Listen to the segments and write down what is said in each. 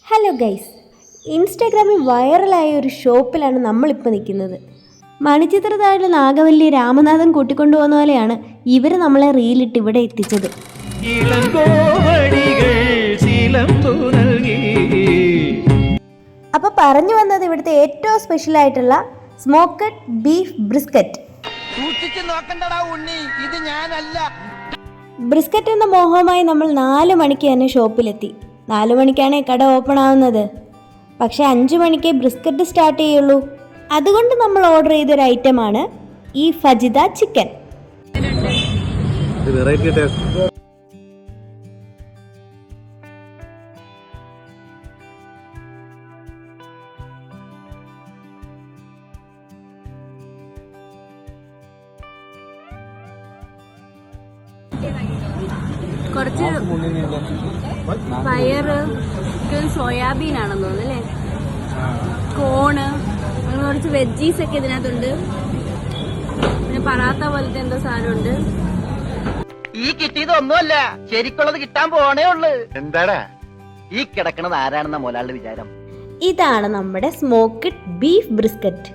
Hello guys, ഇൻസ്റ്റാഗ്രാമിൽ വൈറലായ ഒരു ഷോപ്പിലാണ് നമ്മളിപ്പോൾ നിൽക്കുന്നത്. മണിച്ചിത്രത്താഴിലെ നാഗവല്ലി രാമനാഥൻ കൂട്ടിക്കൊണ്ടുപോകുന്ന പോലെയാണ് ഇവർ നമ്മളെ റീലിട്ട് ഇവിടെ എത്തിച്ചത്. അപ്പോൾ പറഞ്ഞു വന്നത് ഇവിടുത്തെ ഏറ്റവും സ്പെഷ്യൽ ആയിട്ടുള്ള സ്മോക്കഡ് ബീഫ് ബ്രിസ്ക്കറ്റ്. ബ്രിസ്ക്കറ്റ് എന്ന മോഹവുമായി നമ്മൾ 4 മണിക്ക് തന്നെ ഷോപ്പിലെത്തി. 4 മണിക്കാണ് കട ഓപ്പൺ ആവുന്നത്. പക്ഷെ 5 മണിക്ക് ബ്രിസ്ക്കറ്റ് സ്റ്റാർട്ട് ചെയ്യുള്ളൂ. അതുകൊണ്ട് നമ്മൾ ഓർഡർ ചെയ്തൊരു ഐറ്റമാണ് ഈ ഫജിദ ചിക്കൻ. കുറച്ച് പയറ്, സോയാബീൻ ആണെന്ന് തോന്നുന്നു അല്ലേ, കോണ്, അങ്ങനെ കുറച്ച് വെജീസ് ഒക്കെ ഇതിനകത്തുണ്ട്. പിന്നെ പറാത്ത പോലത്തെ എന്തോ സാധനമുണ്ട്. ഈ കിട്ടിയതൊന്നുമല്ല, ശരിക്കുള്ളത് കിട്ടാൻ പോണേ ഉള്ളു. എന്താടാ ഈ കിടക്കണത്? ആരാണെന്ന മോലാളുടെ വിചാരം? ഇതാണ് നമ്മുടെ സ്മോക്ക്ഡ് ബീഫ് ബ്രിസ്ക്കറ്റ്.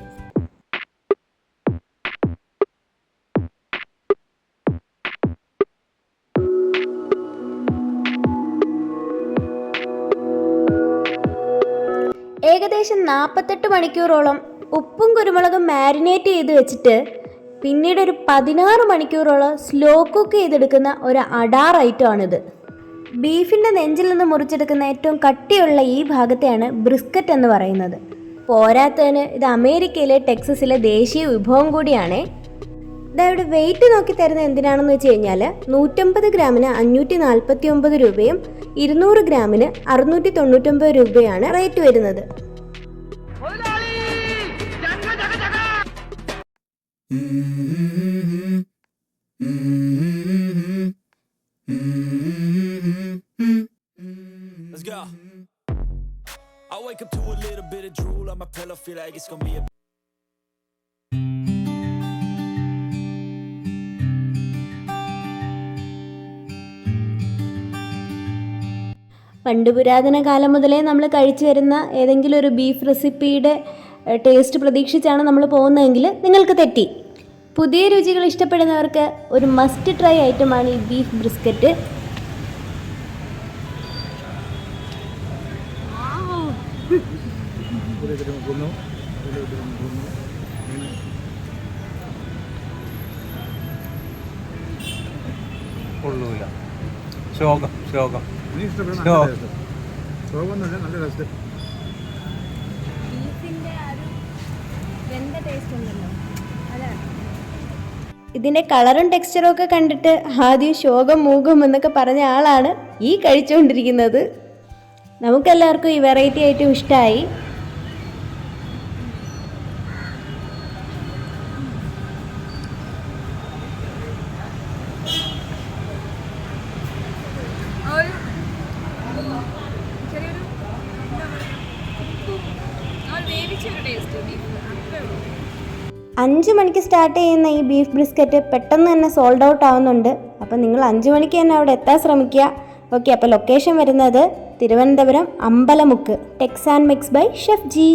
ഏകദേശം 48 മണിക്കൂറോളം ഉപ്പും കുരുമുളകും മാരിനേറ്റ് ചെയ്ത് വെച്ചിട്ട് പിന്നീട് ഒരു 16 മണിക്കൂറോളം സ്ലോ കുക്ക് ചെയ്തെടുക്കുന്ന ഒരു അഡാർ ഐറ്റമാണിത്. ബീഫിൻ്റെ നെഞ്ചിൽ നിന്ന് മുറിച്ചെടുക്കുന്ന ഏറ്റവും കട്ടിയുള്ള ഈ ഭാഗത്തെയാണ് ബ്രിസ്ക്കറ്റ് എന്ന് പറയുന്നത്. പോരാത്തതിന് ഇത് അമേരിക്കയിലെ ടെക്സസിലെ ദേശീയ വിഭവം കൂടിയാണ്. ഇതവിടെ വെയിറ്റ് നോക്കി തരുന്നത് എന്തിനാണെന്ന് വെച്ച് കഴിഞ്ഞാൽ 150 ഗ്രാമിന് 549 രൂപയും 200 ഗ്രാമിന് 699 രൂപയാണ് റേറ്റ് വരുന്നത്. Let's go. I wake up to a little bit of drool on my pillow, feel like it's gonna be a പണ്ട് പുരാതന കാലം മുതലേ നമ്മൾ കഴിച്ചു വരുന്ന ഏതെങ്കിലും ഒരു ബീഫ് റെസിപ്പിയുടെ ടേസ്റ്റ് പ്രതീക്ഷിച്ചാണ് നമ്മൾ പോകുന്നതെങ്കിൽ നിങ്ങൾക്ക് തെറ്റി. പുതിയ രുചികൾ ഇഷ്ടപ്പെടുന്നവർക്ക് ഒരു മസ്റ്റ് ട്രൈ ഐറ്റമാണ് ഈ ബീഫ് ബ്രിസ്ക്കറ്റ്. ഇതിൻ്റെ കളറും ടെക്സ്ചറും ഒക്കെ കണ്ടിട്ട് ആദ്യം ശോകം മൂകം എന്നൊക്കെ പറഞ്ഞ ആളാണ് ഈ കഴിച്ചുകൊണ്ടിരിക്കുന്നത്. നമുക്കെല്ലാവർക്കും ഈ വെറൈറ്റി ഐറ്റം ഇഷ്ടമായി. അഞ്ച് മണിക്ക് സ്റ്റാർട്ട് ചെയ്യുന്ന ഈ ബീഫ് ബ്രിസ്ക്കറ്റ് പെട്ടെന്ന് തന്നെ സോൾഡ് ഔട്ട് ആവുന്നുണ്ട്. അപ്പം നിങ്ങൾ 5 മണിക്ക് തന്നെ അവിടെ എത്താൻ ശ്രമിക്കുക. ഓക്കെ, അപ്പോൾ ലൊക്കേഷൻ വരുന്നത് Thiruvananthapuram Ambalamukku, Tex and mix by chef G.